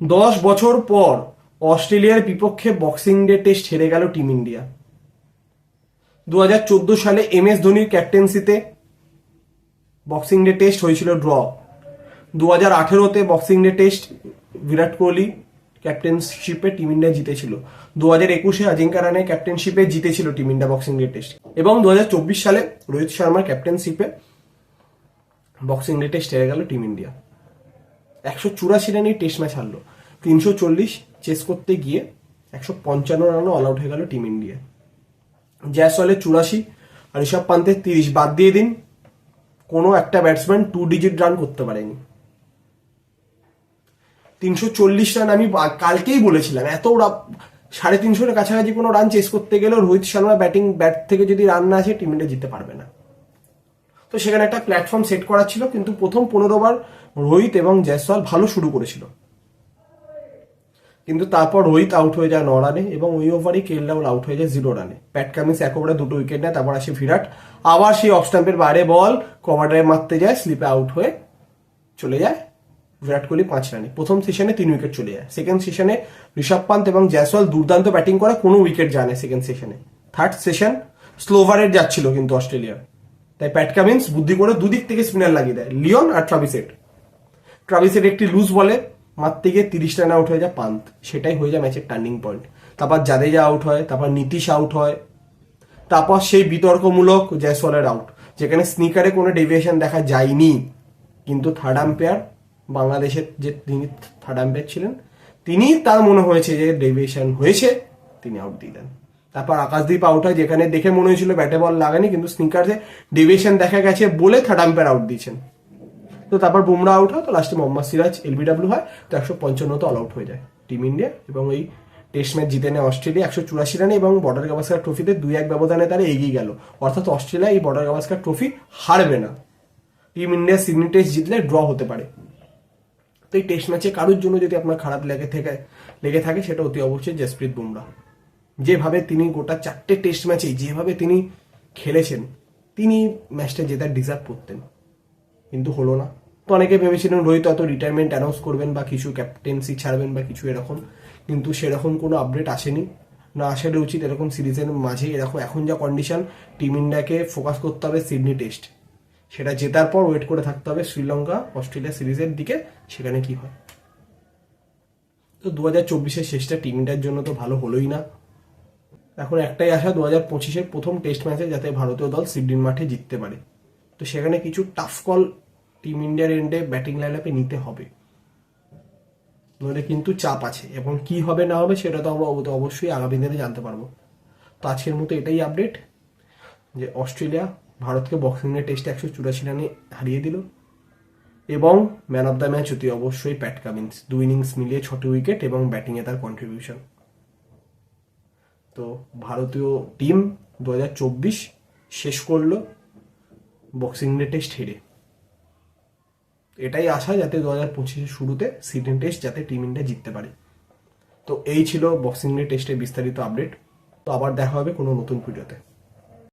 10 বছর পর অস্ট্রেলিয়ার বিপক্ষে বক্সিং ডে টেস্ট হেরে গেল টিম ইন্ডিয়া। 2014 সালে MS ধোনির ক্যাপ্টেন্সিতে বক্সিং ডে টেস্ট হয়েছিল draw. 2018-তে boxing day test Virat Kohli ক্যাপ্টেনশিপে team India জিতেছিল। 2021-এ অজিঙ্কা রানের ক্যাপ্টেনশিপে জিতেছিল team India boxing day test, এবং 2024 সালে রোহিত শর্মার ক্যাপ্টেনশিপে বক্সিং ডে টেস্ট হেরে গেল টিম ইন্ডিয়া। 184 রানে টেস্ট ম্যাচ হারলো। 340 চেস করতে গিয়ে 155 রানও অল আউট হয়ে গেল টিম ইন্ডিয়া। জয়সওয়ালের 84 আর ঋষভ পান্তের 30 বাদ দিয়ে দিন, কোনো একটা ব্যাটসম্যান 2 ডিজিট রান করতে পারেনি। 340 রান আমি কালকেই বলেছিলাম, এত 350-এর কাছাকাছি কোনো রান চেস করতে গেলেও রোহিত শর্মা ব্যাট থেকে যদি রান না আসে টিম ইন্ডিয়া জিততে পারবে না। তো সেখানে একটা প্ল্যাটফর্ম সেট করা ছিল, কিন্তু প্রথম 15 ওভার রোহিত এবং জয়সওয়াল ভালো শুরু করেছিল, কিন্তু তারপর রোহিত আউট হয়ে যায় 9 রানে এবং ওই ওভারই KL রাহুল আউট হয়ে যায় 0 রানে। প্যাট কামিন্স এক ওভারে 2টো উইকেট নেয়, তারপর আসে বিরাট, আবার সেই অফ স্টাম্পের বাইরে বল কভার ড্রাইভ মারতে যায়, স্লিপে আউট হয়ে চলে যায় বিরাট কোহলি 5 রানে। প্রথম সেশনে 3 উইকেট চলে যায়। সেকেন্ড সেশনে ঋষভ পান্ত এবং জয়সওয়াল দুর্দান্ত ব্যাটিং করে, কোনো উইকেট যায় না সেকেন্ড সেশনে। থার্ড সেশন স্লো ওভারের যাচ্ছিল কিন্তু অস্ট্রেলিয়ার, তাই প্যাট কামিন্স বুদ্ধি করে দুদিক থেকে স্পিনার লাগিয়ে দেয়, লিওন আর ট্রাভিসেট একটি লুজ বলে মারতে গিয়ে 30 রানে আউট হয়ে যায় পান্ত। সেটাই হয়ে যায় ম্যাচের টার্নিং পয়েন্ট। তারপর জাদেজা আউট হয়, তারপর নীতিশ আউট হয়, তারপর সেই বিতর্কমূলক জয়সওয়ালের আউট, যেখানে স্নিকারে কোনো ডেভিয়েশন দেখা যায়নি, কিন্তু থার্ড আম্পায়ার, বাংলাদেশের যে তিনি থার্ড আম্পায়ার ছিলেন, তিনি তার মনে হয়েছে যে ডেভিয়েশন হয়েছে, তিনি আউট দিয়ে দেন। তারপর আকাশদীপ আউট হয়, যেখানে দেখে মনে হয়েছিল ব্যাটে বল লাগেনি, কিন্তু স্নিকারে ডেভিয়েশন দেখা গেছে বলে থার্ড আম্পায়ার আউট দিয়েছেন। তো তারপর বুমরা আউট হয়, তো লাস্টে মোহাম্মদ সিরাজ LBW হয়, তো 155 অল আউট হয়ে যায় টিম ইন্ডিয়া, এবং এই টেস্ট ম্যাচ জিতে নেয় অস্ট্রেলিয়া 184 রানে, এবং বর্ডার গাভাস্কার ট্রফিতে 2-1 ব্যবধানে তারা এগিয়ে গেল। অর্থাৎ অস্ট্রেলিয়া এই বর্ডার গাভাস্কার ট্রফি হারবে না। টিম ইন্ডিয়া সিডনি টেস্ট জিতলে ড্র হতে পারে। তো এই টেস্ট ম্যাচে কারোর জন্য যদি আপনার খারাপ লেগে থাকে সেটা অতি অবশ্যই জসপ্রীত বুমরা। যেভাবে তিনি গোটা 4টে টেস্ট ম্যাচে যেভাবে তিনি খেলেছেন, তিনি ম্যাচটা জেতার ডিজার্ভ করতেন, কিন্তু হলো না। তো অনেকে ভেবেছিলেন রোহিত হয়তো রিটায়ারমেন্ট অ্যানাউন্স করবেন বা কিছু, ক্যাপ্টেন্সি ছাড়বেন বা কিছু এরকম, কিন্তু সেরকম কোনো আপডেট আসেনি। না আসালে উচিত, এরকম সিরিজের মাঝে এরকম এখন যা কন্ডিশন, টিম ইন্ডিয়াকে ফোকাস করতে হবে সিডনি টেস্ট, সেটা জেতার পর ওয়েট করে থাকতে হবে শ্রীলঙ্কা অস্ট্রেলিয়া সিরিজের দিকে, সেখানে কি হয়। তো 2024-এর শেষটা টিম ইন্ডিয়ার জন্য তো ভালো হলোই না। এখন একটাই আশা, 2025-এর প্রথম টেস্ট ম্যাচে যাতে ভারতীয় দল সিডনির মাঠে জিততে পারে। তো সেখানে কিছু টাফ কল টিম ইন্ডিয়ার এন্ডে ব্যাটিং লাইন আপে নিতে হবে, নইলে কিন্তু চাপ আছে, এবং কি হবে না হবে সেটা তো আমরা অবশ্যই আগামী দিনে জানতে পারবো। তো আজকের মতো এটাই আপডেট, যে অস্ট্রেলিয়া ভারতকে বক্সিং ডে টেস্টে 184 রানে হারিয়ে দিল, এবং ম্যান অফ দ্য ম্যাচ অতি অবশ্যই প্যাট কামিন্স, 2 ইনিংস মিলিয়ে 6টি উইকেট এবং ব্যাটিংয়ে তার কন্ট্রিবিউশন। তো ভারতীয় টিম 2024 শেষ করলো বক্সিং ডে টেস্ট হেরে। এটাই আশা, যাতে 2025-এর শুরুতে সিডনি টেস্ট যাতে টিম ইন্ডিয়া জিততে পারে। তো এই ছিল বক্সিং ডে টেস্টের বিস্তারিত আপডেট। তো আবার দেখা হবে কোনো নতুন ভিডিওতে।